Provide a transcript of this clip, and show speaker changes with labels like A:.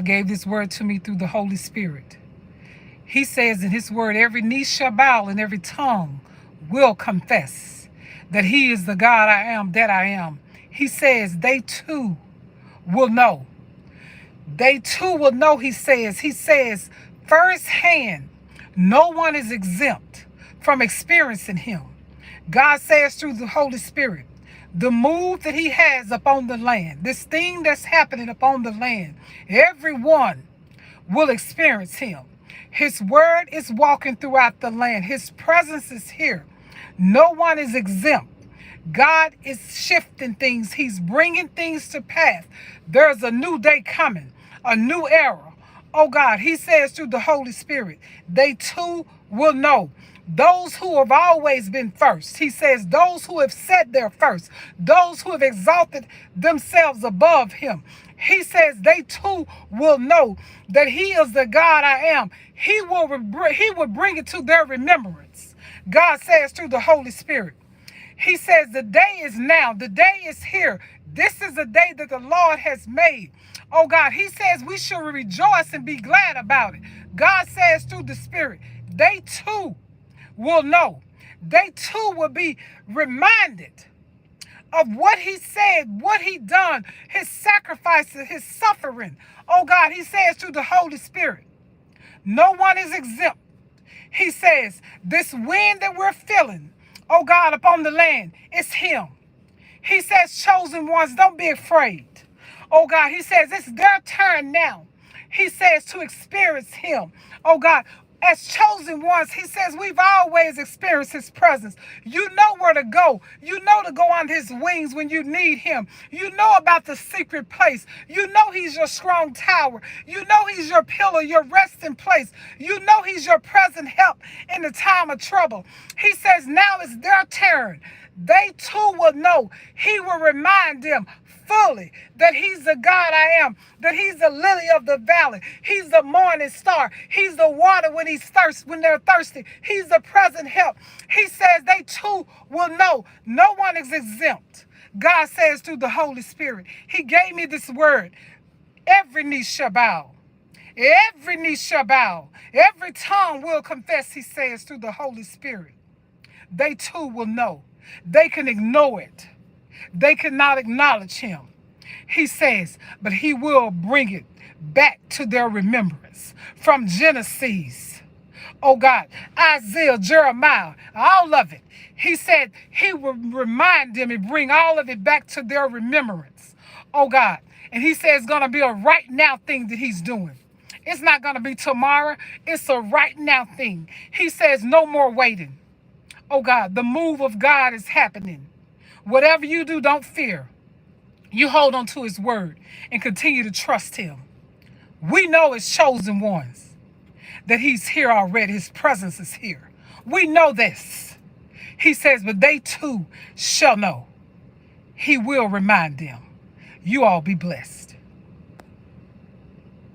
A: gave this word to me through the Holy Spirit. He says in his word, every knee shall bow and every tongue will confess that he is the God I am that I am. He says they too will know. They too will know, he says firsthand, no one is exempt from experiencing him. God says through the Holy Spirit, the move that he has upon the land, this thing that's happening upon the land, everyone will experience him. His word is walking throughout the land. His presence is here. No one is exempt. God is shifting things. He's bringing things to pass. There's a new day coming, a new era. Oh God, he says through the Holy Spirit, they too will know. Those who have always been first. He says those who have said they're first. Those who have exalted themselves above him. He says they too will know that he is the God I am. He will bring it to their remembrance. God says through the Holy Spirit. He says the day is now. The day is here. This is the day that the Lord has made. Oh God, he says we should rejoice and be glad about it. God says through the Spirit, they too will know. They too will be reminded of what he said, what he done, his sacrifices, his suffering. Oh God, he says through the Holy Spirit, no one is exempt. He says this wind that we're feeling, oh God, upon the land, it's him. He says, chosen ones, don't be afraid. Oh God, he says it's their turn now. He says to experience him. Oh God, as chosen ones, he says we've always experienced his presence. You know where to go. You know to go on his wings when you need him. You know about the secret place. You know he's your strong tower. You know he's your pillar, your resting place. You know he's your present help in the time of trouble. He says now it's their turn. They too will know. He will remind them fully that he's the God I am, that he's the lily of the valley, he's the morning star, he's the water when they're thirsty, he's the present help. He says they too will know. No one is exempt. God says through the Holy Spirit, he gave me this word. Every knee shall bow. Every knee shall bow. Every tongue will confess, he says through the Holy Spirit. They too will know. They can ignore it. They cannot acknowledge him. He says, but he will bring it back to their remembrance. From Genesis, oh God, Isaiah, Jeremiah, all of it. He said he will remind them and bring all of it back to their remembrance. Oh God. And he says it's going to be a right now thing that he's doing. It's not going to be tomorrow. It's a right now thing. He says no more waiting. Oh God, the move of God is happening. Whatever you do, don't fear. You hold on to his word and continue to trust him. We know as chosen ones that he's here already. His presence is here. We know this. He says, but they too shall know. He will remind them. You all be blessed.